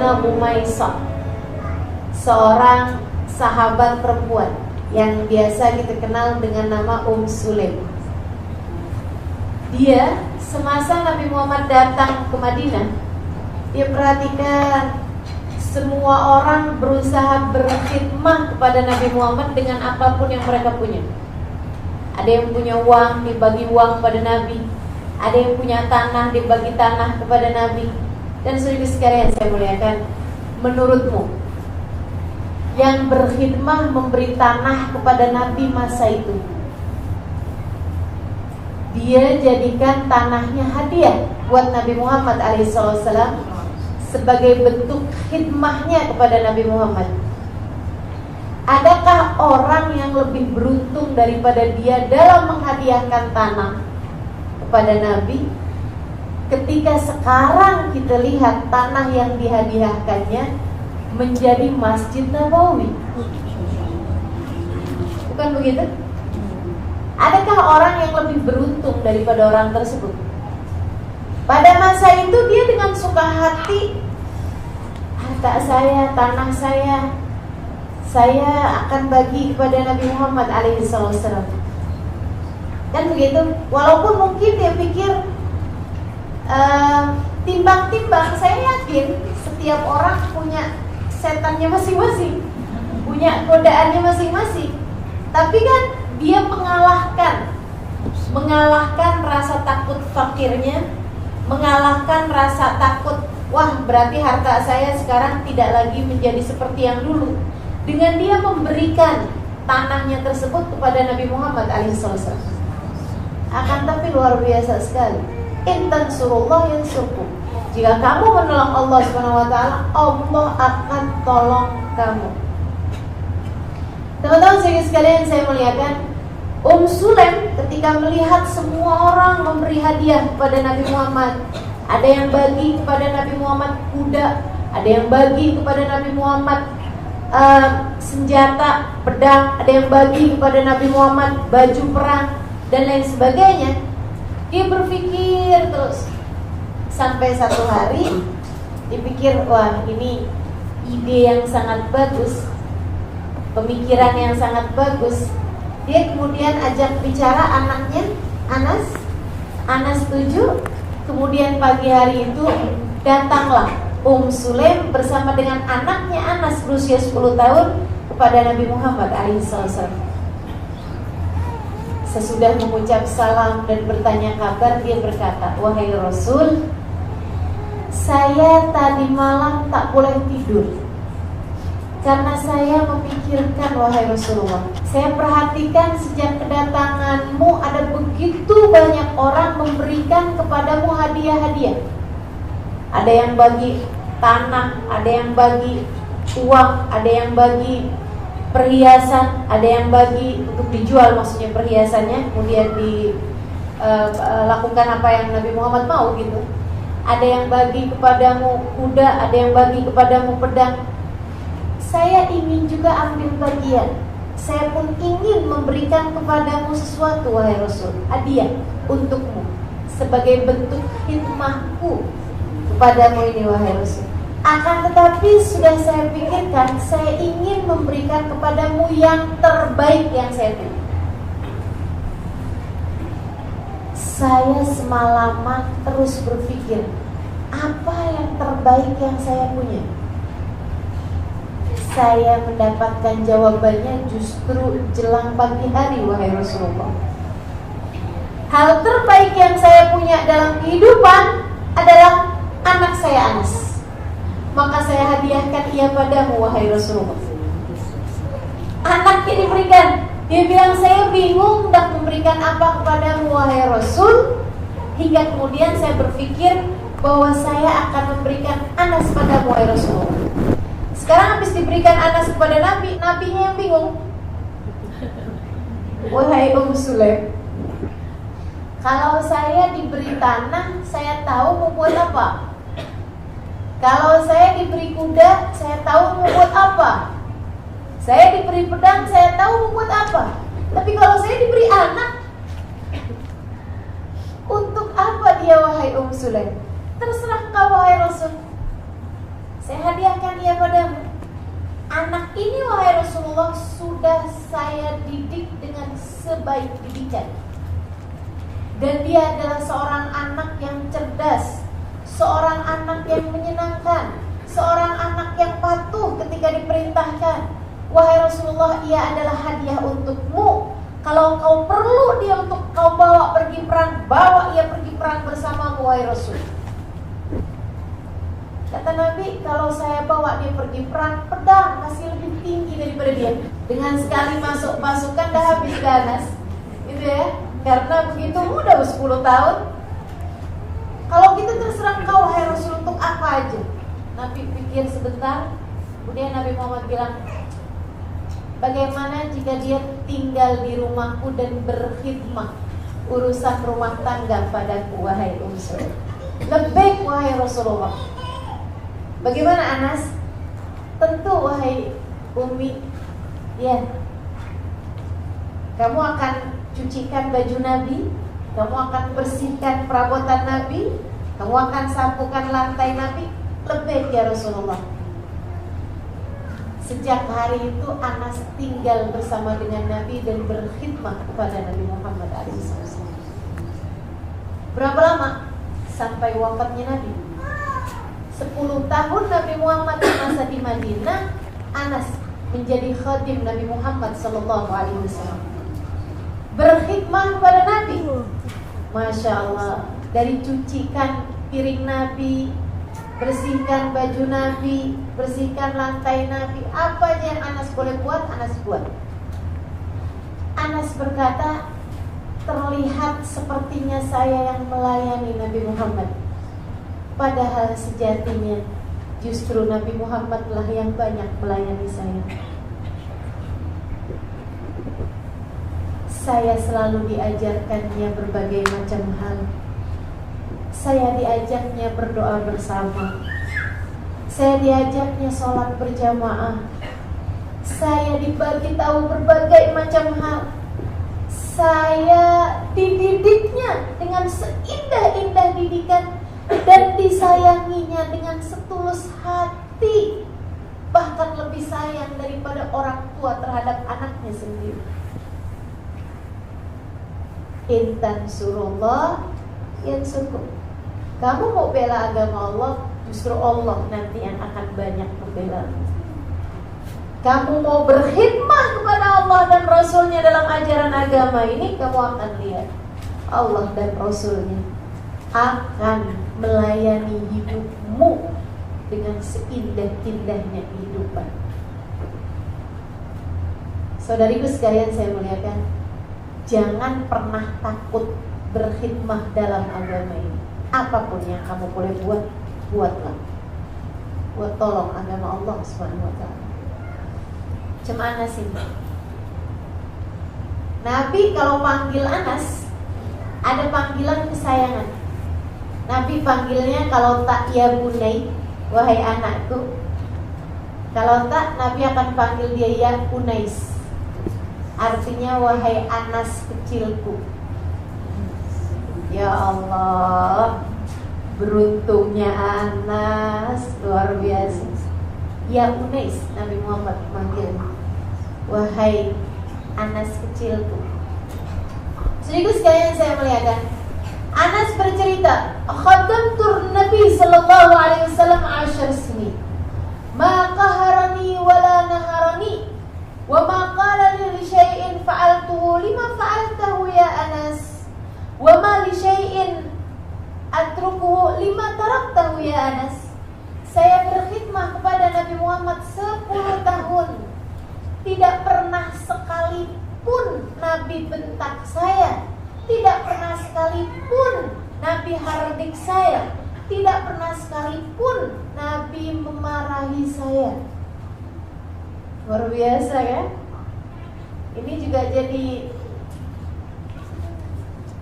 Umma Umaisah, seorang sahabat perempuan yang biasa kita kenal dengan nama Sulaim. Dia semasa Nabi Muhammad datang ke Madinah, dia perhatikan semua orang berusaha berkhidmah kepada Nabi Muhammad dengan apapun yang mereka punya. Ada yang punya uang, dibagi uang pada Nabi. Ada yang punya tanah, dibagi tanah kepada Nabi. Dan saudara sekalian saya muliakan, menurutmu yang berkhidmah memberi tanah kepada Nabi masa itu, dia jadikan tanahnya hadiah buat Nabi Muhammad alaihissalam sebagai bentuk khidmahnya kepada Nabi Muhammad. Adakah orang yang lebih beruntung daripada dia dalam menghadiahkan tanah kepada Nabi? Ketika sekarang kita lihat tanah yang dihadiahkannya menjadi Masjid Nabawi, bukan begitu? Adakah orang yang lebih beruntung daripada orang tersebut? Pada masa itu dia dengan suka hati, harta saya, tanah saya akan bagi kepada Nabi Muhammad alaihissalam. Dan begitu, walaupun mungkin dia pikir timbang-timbang, saya yakin setiap orang punya setannya masing-masing, punya godaannya masing-masing. Tapi kan dia mengalahkan rasa takut fakirnya, mengalahkan rasa takut, wah berarti harta saya sekarang tidak lagi menjadi seperti yang dulu, dengan dia memberikan tanahnya tersebut kepada Nabi Muhammad alaihissalam. Akan tapi luar biasa sekali, in tansurullah yansurkum. Jika kamu menolong Allah Subhanahu wa taala, Allah akan tolong kamu. Teman-teman sekalian saya muliakan, Sulaim ketika melihat semua orang memberi hadiah kepada Nabi Muhammad, ada yang bagi kepada Nabi Muhammad kuda, ada yang bagi kepada Nabi Muhammad senjata, pedang, ada yang bagi kepada Nabi Muhammad baju perang dan lain sebagainya. Dia berpikir terus sampai satu hari dipikir, wah ini ide yang sangat bagus, pemikiran yang sangat bagus. Dia kemudian ajak bicara anaknya Anas setuju. Kemudian pagi hari itu datanglah Sulaim bersama dengan anaknya Anas berusia 10 tahun kepada Nabi Muhammad alaihissalam. Sesudah mengucap salam dan bertanya kabar, dia berkata, wahai Rasul, saya tadi malam tak boleh tidur karena saya memikirkan, wahai Rasulullah, saya perhatikan sejak kedatanganmu ada begitu banyak orang memberikan kepadamu hadiah-hadiah. Ada yang bagi tanah, ada yang bagi uang, ada yang bagi perhiasan, ada yang bagi untuk dijual, maksudnya perhiasannya kemudian dilakukan apa yang Nabi Muhammad mau gitu. Ada yang bagi kepadamu kuda, ada yang bagi kepadamu pedang. Saya ingin juga ambil bagian. Saya pun ingin memberikan kepadamu sesuatu, wahai Rasul, hadiah untukmu sebagai bentuk khidmahku kepadamu ini, wahai Rasul. Akan tetapi sudah saya pikirkan, saya ingin memberikan kepadamu yang terbaik yang saya punya. Saya semalaman terus berpikir, apa yang terbaik yang saya punya? Saya mendapatkan jawabannya justru jelang pagi hari, wahai Rasulullah. Hal terbaik yang saya punya dalam kehidupan adalah anak saya Anas. Maka saya hadiahkan ia padamu, wahai Rasulullah. Anaknya diberikan. Dia bilang, saya bingung hendak memberikan apa kepadamu, wahai Rasul. Hingga kemudian saya berpikir bahwa saya akan memberikan Anas padamu, wahai Rasulullah. Sekarang habis diberikan Anas kepada Nabi, Nabinya yang bingung. Wahai Sulaim, kalau saya diberi tanah, saya tahu mau buat apa. Kalau saya diberi kuda, saya tahu mau buat apa. Saya diberi pedang, saya tahu mau buat apa. Tapi kalau saya diberi anak, untuk apa dia, wahai Sulaim? Terserah kau, wahai Rasul. Saya hadiahkan ia padamu. Anak ini wahai Rasulullah sudah saya didik dengan sebaik didikan. Dan dia adalah seorang anak yang cerdas, seorang anak yang menyenangkan, seorang anak yang patuh ketika diperintahkan. Wahai Rasulullah, ia adalah hadiah untukmu. Kalau kau perlu dia untuk kau bawa pergi perang, bawa ia pergi perang bersamamu wahai Rasul. Kata Nabi, kalau saya bawa dia pergi perang, pedang masih lebih tinggi daripada dia. Dengan sekali masuk pasukan dah habis ganas, gitu ya. Karena begitu muda 10 tahun. Kalau gitu terserah kau wahai Rasul, untuk apa aja. Nabi pikir sebentar, kemudian Nabi Muhammad bilang, bagaimana jika dia tinggal di rumahku dan berkhidmat urusan rumah tangga padaku wahai Sulaim? Lebih wahai Rasulullah. Bagaimana Anas? Tentu wahai Umi, ya. Kamu akan cucikan baju Nabi, kamu akan bersihkan perabotan Nabi, kamu akan sapukan lantai Nabi. Lebih ya Rasulullah. Sejak hari itu Anas tinggal bersama dengan Nabi dan berkhidmat kepada Nabi Muhammad SAW. Berapa lama? Sampai wafatnya Nabi. 10 tahun Nabi Muhammad masa di Madinah, Anas menjadi khadim Nabi Muhammad SAW. Berkhidmat kepada Nabi. Masya Allah. Dari cucikan piring Nabi, bersihkan baju Nabi, bersihkan lantai Nabi, apa aja yang Anas boleh buat, Anas buat. Anas berkata, terlihat sepertinya saya yang melayani Nabi Muhammad, padahal sejatinya justru Nabi Muhammad lah yang banyak melayani saya. Saya selalu diajarkannya berbagai macam hal. Saya diajaknya berdoa bersama. Saya diajaknya sholat berjamaah. Saya dibagi tahu berbagai macam hal. Saya dididiknya dengan seindah-indah didikan dan disayanginya dengan setulus hati, bahkan lebih sayang daripada orang tua terhadap anaknya sendiri. Intan surullah yansurkum. Kamu mau bela agama Allah, justru Allah nanti yang akan banyak membela. Kamu mau berkhidmat kepada Allah dan Rasulnya dalam ajaran agama ini, kamu akan lihat Allah dan Rasulnya akan melayani hidupmu dengan seindah-indahnya kehidupan. Saudariku sekalian saya muliakan, jangan pernah takut berkhidmat dalam agama ini. Apapun yang kamu boleh buat, buatlah. Buat tolong agama Allah SWT. Cuma Anas ini. Nabi kalau panggil Anas, ada panggilan kesayangan. Nabi panggilnya kalau tak ya bunai, wahai anakku. Kalau tak, Nabi akan panggil dia ya Unais. Artinya wahai Anas kecilku. Ya Allah, beruntungnya Anas, luar biasa. Ya Unais, Nabi Muhammad manggil, wahai Anas kecilku. Saudaraku sekalian saya melihatkan, Anas bercerita, khadamtu Nabi sallallahu alaihi wasallam 10 sinin. Ma qaharani wala naharani wa ma qala li syai'in fa'altuhu lima fa'altahu ya Anas. Wa ma li syai'in atrukuhu lima taraktahu ya Anas. Saya berkhidmah kepada Nabi Muhammad 10 tahun. Tidak pernah sekalipun Nabi bentak saya. Tidak pernah sekalipun Nabi hardik saya. Tidak pernah sekalipun Nabi memarahi saya. Luar biasa ya. Ini juga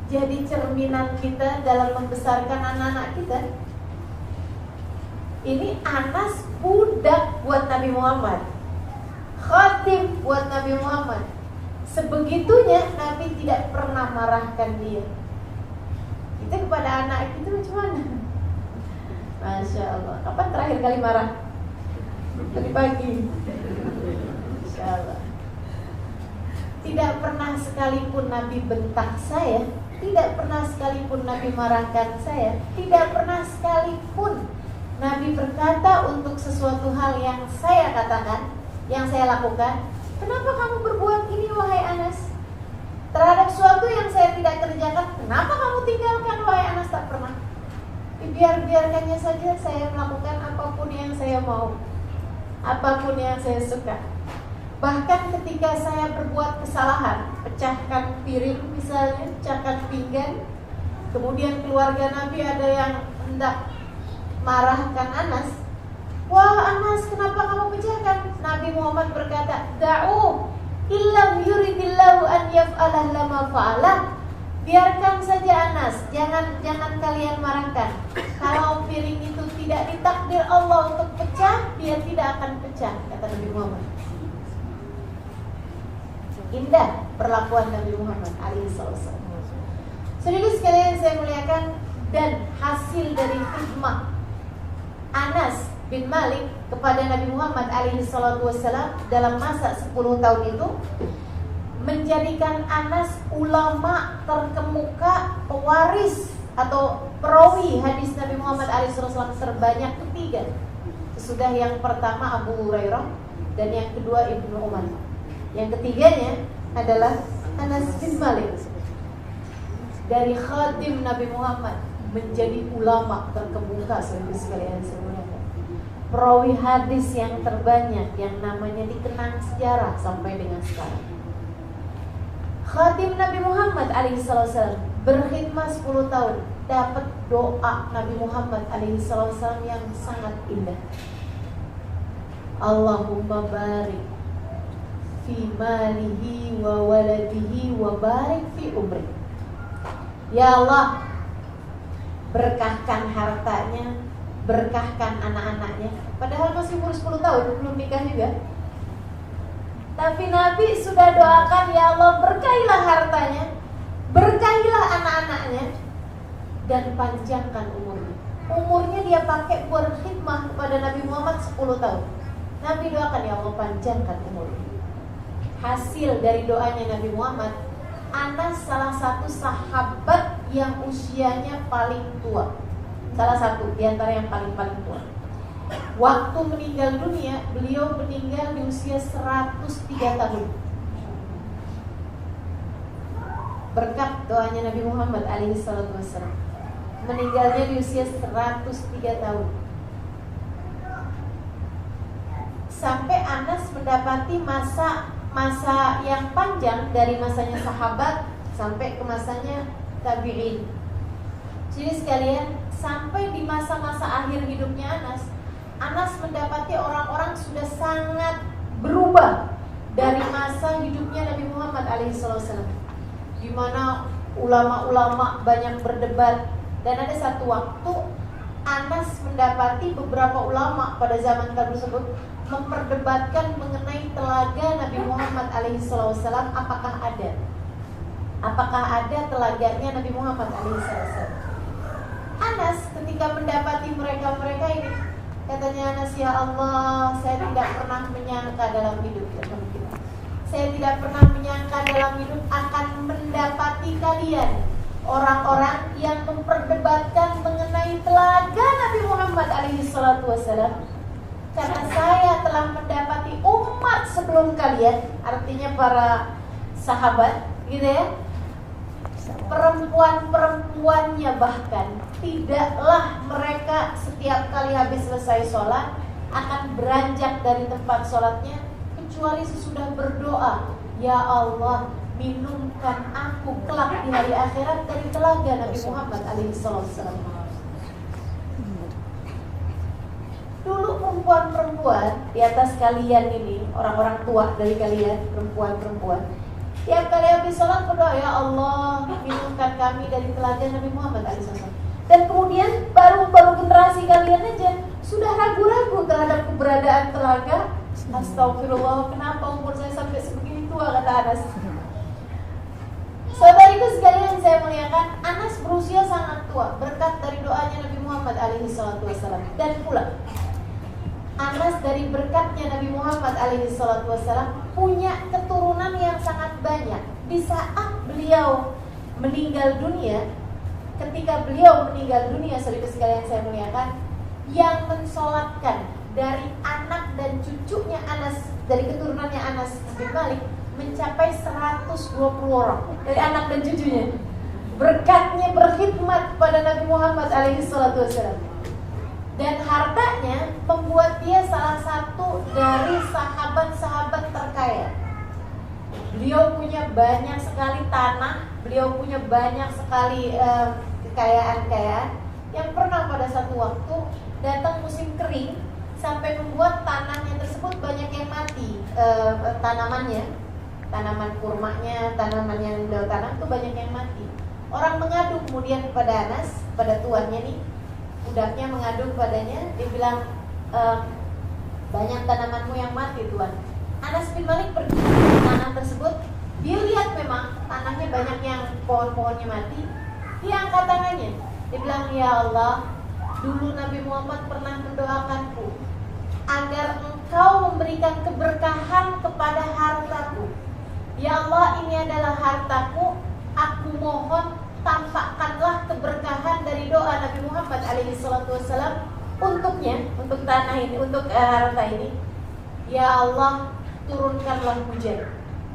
jadi cerminan kita dalam membesarkan anak-anak kita. Ini Anas budak buat Nabi Muhammad, khatim buat Nabi Muhammad. Sebegitunya Nabi tidak pernah marahkan dia. Kita kepada anak kita macam mana? Masya Allah. Kapan terakhir kali marah? Tadi pagi. Insyaallah. Tidak pernah sekalipun Nabi bentak saya, tidak pernah sekalipun Nabi marahkan saya, tidak pernah sekalipun Nabi berkata untuk sesuatu hal yang saya katakan, yang saya lakukan, kenapa kamu berbuat ini wahai Anas? Terhadap sesuatu yang saya tidak kerjakan, kenapa kamu tinggalkan wahai Anas? Tak pernah. Biarkannya saja saya melakukan apapun yang saya mau, apapun yang saya suka. Bahkan ketika saya berbuat kesalahan, pecahkan piring misalnya, pecahkan pinggan, kemudian keluarga Nabi ada yang hendak marahkan Anas. Wah Anas, kenapa kamu pecahkan? Nabi Muhammad berkata, da'u illam yuridillahu an yaf'alah lama fa'alah. Biarkan saja Anas, jangan kalian marahkan. Kalau piring itu tidak ditakdir Allah untuk pecah, dia tidak akan pecah, kata Nabi Muhammad. Indah perlakuan Nabi Muhammad alaihi wasallam. Saudara sekalian saya muliakan, dan hasil dari khidmah Anas bin Malik kepada Nabi Muhammad alaihi wasallam dalam masa 10 tahun itu menjadikan Anas ulama terkemuka, pewaris atau perawi hadis Nabi Muhammad alaihi wasallam terbanyak ketiga. Sesudah yang pertama Abu Hurairah dan yang kedua Ibnu Umar. Yang ketiganya adalah Anas bin Malik. Dari khadim Nabi Muhammad menjadi ulama terkemuka, saudara sekalian semuanya. Perawi hadis yang terbanyak yang namanya dikenang sejarah sampai dengan sekarang. Khadim Nabi Muhammad alaihi wasallam berkhidmah 10 tahun, dapat doa Nabi Muhammad alaihi wasallam yang sangat indah. Allahumma barik fi malihi wa waladihi wa barik fi umri. Ya Allah, berkahkan hartanya, berkahkan anak-anaknya. Padahal masih umur 10 tahun, belum nikah juga. Tapi Nabi sudah doakan, ya Allah berkahilah hartanya, berkahilah anak-anaknya, dan panjangkan umurnya. Umurnya dia pakai buat khidmah kepada Nabi Muhammad 10 tahun. Nabi doakan, ya Allah panjangkan umurnya. Hasil dari doanya Nabi Muhammad, Anas salah satu sahabat yang usianya paling tua. Salah satu di antara yang paling tua. Waktu meninggal dunia, beliau meninggal di usia 103 tahun. Berkat doanya Nabi Muhammad alaihi wasallam, meninggalnya di usia 103 tahun. Sampai Anas mendapati masa yang panjang dari masanya sahabat sampai ke masanya tabi'in. Jadi sekalian, sampai di masa-masa akhir hidupnya Anas mendapati orang-orang sudah sangat berubah dari masa hidupnya Nabi Muhammad alaihissalam, di mana ulama-ulama banyak berdebat. Dan ada satu waktu Anas mendapati beberapa ulama pada zaman tersebut memperdebatkan mengenai telaga Nabi Muhammad alaihissalam, apakah ada telaganya Nabi Muhammad alaihissalam. Anas ketika mendapati mereka ini, katanya Anas, ya Allah, saya tidak pernah menyangka dalam hidup, saya tidak pernah menyangka dalam hidup akan mendapati kalian orang-orang yang memperdebatkan mengenai telaga Nabi Muhammad alaihissalam. Karena saya telah mendapati umat sebelum kalian, artinya para sahabat, gitu ya, perempuan-perempuannya bahkan tidaklah mereka setiap kali habis selesai sholat akan beranjak dari tempat sholatnya kecuali sesudah berdoa, ya Allah, minumkan aku kelak di hari akhirat dari telaga Nabi Muhammad alaihissalam. Dulu perempuan-perempuan di atas kalian ini, orang-orang tua dari kalian, perempuan-perempuan, tiap kali habis sholat berdoa, ya Allah, minumkan kami dari telaga Nabi Muhammad alaihissalam. Dan kemudian baru generasi kalian aja sudah ragu-ragu terhadap keberadaan telaga. Astagfirullah, kenapa umur saya sampai sebegini tua, kata Anas. Saudariku sekalian yang saya muliakan, Anas berusia sangat tua berkat dari doanya Nabi Muhammad alaihissalam. Dan pula Anas dari berkatnya Nabi Muhammad SAW punya keturunan yang sangat banyak. Di saat beliau meninggal dunia, ketika beliau meninggal dunia, saudara sekalian saya muliakan, yang mensolatkan dari anak dan cucunya Anas, dari keturunannya Anas bin Malik mencapai 120 orang dari anak dan cucunya. Berkatnya berkhidmat pada Nabi Muhammad SAW. Dan hartanya membuat dia salah satu dari sahabat-sahabat terkaya. Beliau punya banyak sekali tanah, beliau punya banyak sekali kekayaan-kekayaan yang pernah pada satu waktu datang musim kering sampai membuat tanahnya tersebut banyak yang mati, tanamannya, tanaman kurmanya, tanaman yang beliau tanam itu banyak yang mati. Orang mengadu kemudian kepada Anas, pada tuannya nih, budaknya mengadu padanya, dia bilang, banyak tanamanmu yang mati tuan. Anas bin Malik pergi ke tanah tersebut, dia lihat memang tanahnya banyak yang pohon-pohonnya mati. Dia angkat tangannya, dia bilang, ya Allah, dulu Nabi Muhammad pernah mendoakanku agar engkau memberikan keberkahan kepada hartaku. Ya Allah, ini adalah hartaku, aku mohon tampakkanlah keberkahan dari doa Nabi Muhammad SAW untuknya, untuk tanah ini, untuk harta ini. Ya Allah, turunkanlah hujan.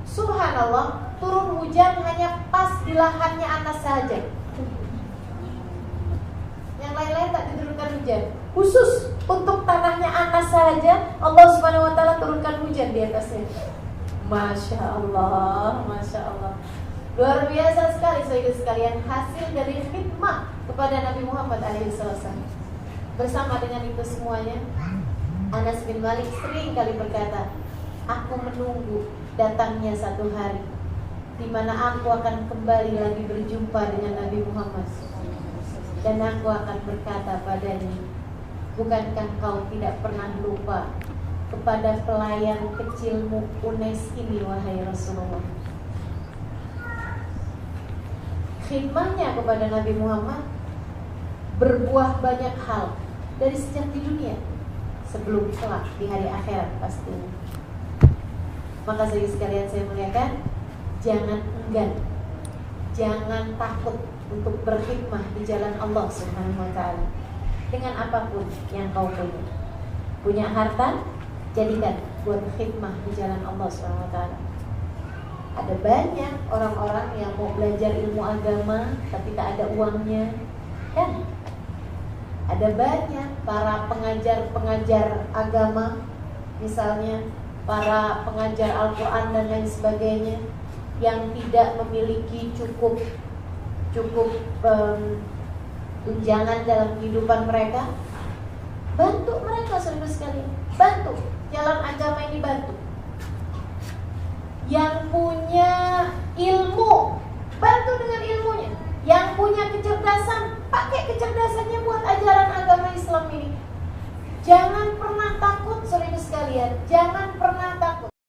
Subhanallah, turun hujan hanya pas di lahannya Anas saja. Yang lain-lain tak diturunkan hujan. Khusus untuk tanahnya Anas saja Allah Subhanahu wa taala turunkan hujan di atasnya. Masya Allah, Masya Allah. Luar biasa sekali saudara sekalian, hasil dari khidmah kepada Nabi Muhammad SAW. Bersama dengan itu semuanya, Anas bin Malik sering kali berkata, aku menunggu datangnya satu hari di mana aku akan kembali lagi berjumpa dengan Nabi Muhammad, dan aku akan berkata padanya, bukankah kau tidak pernah lupa kepada pelayan kecilmu Unais ini, wahai Rasulullah? Khidmahnya kepada Nabi Muhammad berbuah banyak hal dari sejak di dunia sebelum kelak di hari akhirat pastinya. Maka sekalian saya muliakan, jangan enggan, jangan takut untuk berkhidmah di jalan Allah Subhanahu wa taala dengan apapun yang kau punya. Punya harta, jadikan buat khidmah di jalan Allah Subhanahu wa taala. Ada banyak orang-orang yang mau belajar ilmu agama tapi tak ada uangnya, kan? Ada banyak para pengajar-pengajar agama, misalnya para pengajar Al-Quran dan lain sebagainya, yang tidak memiliki cukup tunjangan dalam kehidupan mereka. Bantu mereka saudara sekalian, bantu jalan agama ini, bantu. Yang punya ilmu, bantu dengan ilmunya. Yang punya kecerdasan, pakai kecerdasannya buat ajaran agama Islam ini. Jangan pernah takut saudara sekalian, jangan pernah